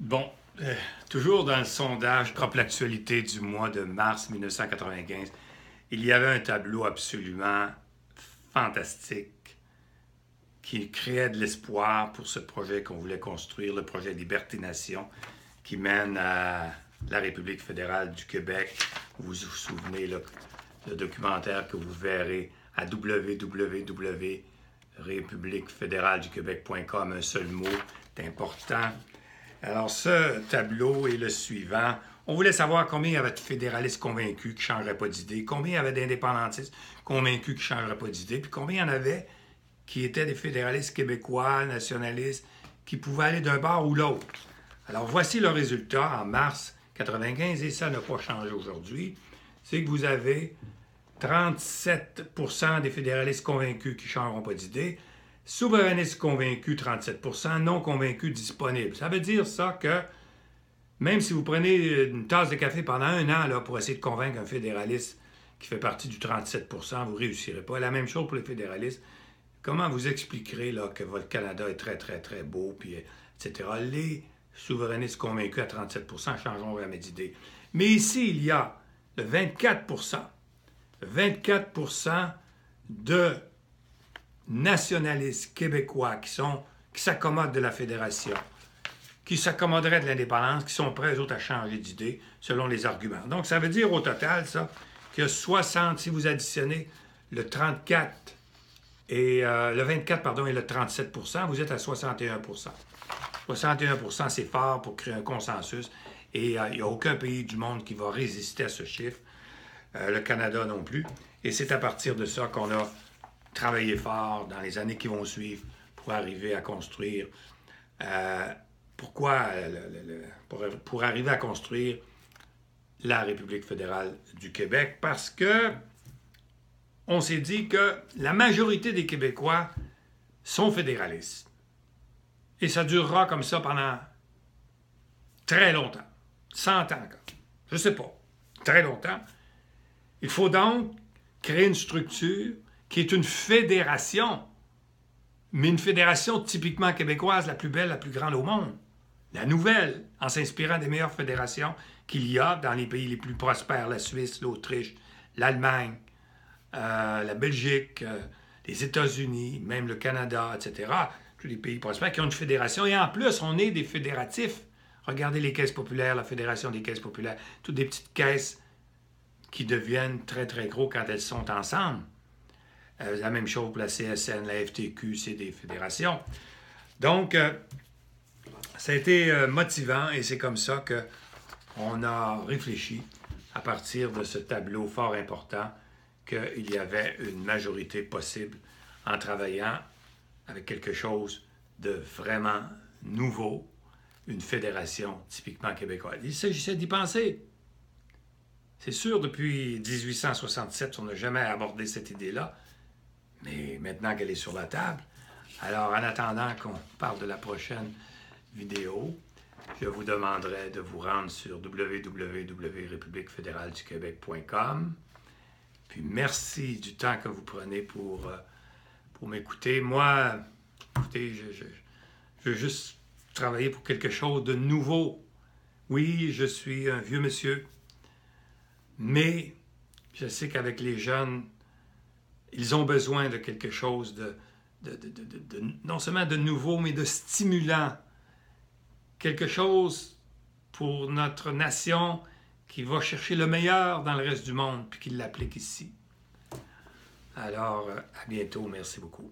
Bon, toujours dans le sondage Crop l'actualité du mois de mars 1995, il y avait un tableau absolument fantastique qui créait de l'espoir pour ce projet qu'on voulait construire, le projet Liberté-Nation, qui mène à la République fédérale du Québec. Vous vous souvenez, le documentaire que vous verrez à www.républiquefédéraleduquebec.com, un seul mot, c'est important. Alors, ce tableau est le suivant. On voulait savoir combien il y avait de fédéralistes convaincus qui ne changeraient pas d'idée, combien il y avait d'indépendantistes convaincus qui ne changeraient pas d'idée, puis combien il y en avait qui étaient des fédéralistes québécois, nationalistes, qui pouvaient aller d'un bord ou l'autre. Alors, voici le résultat en mars 1995, et ça n'a pas changé aujourd'hui. C'est que vous avez 37 % des fédéralistes convaincus qui ne changeront pas d'idée, souverainistes convaincus, 37 %, non convaincus, disponibles. Ça veut dire ça que même si vous prenez une tasse de café pendant un an là, pour essayer de convaincre un fédéraliste qui fait partie du 37 %, vous ne réussirez pas. La même chose pour les fédéralistes. Comment vous expliquerez là, que votre Canada est très, très, très beau, puis, etc. Les souverainistes convaincus à 37 % changeront jamais d'idée. Mais ici, il y a le 24 % de nationalistes québécois qui s'accommodent de la fédération, qui s'accommoderaient de l'indépendance, qui sont prêts, eux autres, à changer d'idée selon les arguments. Donc, ça veut dire au total, ça, que 60, si vous additionnez le 34 et le 24, pardon, et le 37 %, vous êtes à 61 %. 61 %, c'est fort pour créer un consensus, et il n'y a aucun pays du monde qui va résister à ce chiffre, le Canada non plus. Et c'est à partir de ça qu'on a travailler fort dans les années qui vont suivre pour arriver à construire. Pour arriver à construire la République fédérale du Québec? Parce que on s'est dit que la majorité des Québécois sont fédéralistes. Et ça durera comme ça pendant très longtemps. 100 ans, je ne sais pas. Très longtemps. Il faut donc créer une structure qui est une fédération, mais une fédération typiquement québécoise, la plus belle, la plus grande au monde. La nouvelle, en s'inspirant des meilleures fédérations qu'il y a dans les pays les plus prospères, la Suisse, l'Autriche, l'Allemagne, la Belgique, les États-Unis, même le Canada, etc. Tous les pays prospères qui ont une fédération. Et en plus, on est des fédératifs. Regardez les caisses populaires, la Fédération des caisses populaires, toutes des petites caisses qui deviennent très, très gros quand elles sont ensemble. La même chose pour la CSN, la FTQ, c'est des fédérations. Donc, ça a été motivant, et c'est comme ça qu'on a réfléchi à partir de ce tableau fort important qu'il y avait une majorité possible en travaillant avec quelque chose de vraiment nouveau, une fédération typiquement québécoise. Il s'agissait d'y penser. C'est sûr, depuis 1867, on n'a jamais abordé cette idée-là, mais maintenant qu'elle est sur la table, alors en attendant qu'on parle de la prochaine vidéo, je vous demanderai de vous rendre sur www.républiquefédéraleduquebec.com. Puis merci du temps que vous prenez pour m'écouter. Moi, écoutez, je veux juste travailler pour quelque chose de nouveau. Oui, je suis un vieux monsieur, mais je sais qu'avec les jeunes, ils ont besoin de quelque chose non seulement de nouveau, mais de stimulant. Quelque chose pour notre nation qui va chercher le meilleur dans le reste du monde, puis qui l'applique ici. Alors, à bientôt. Merci beaucoup.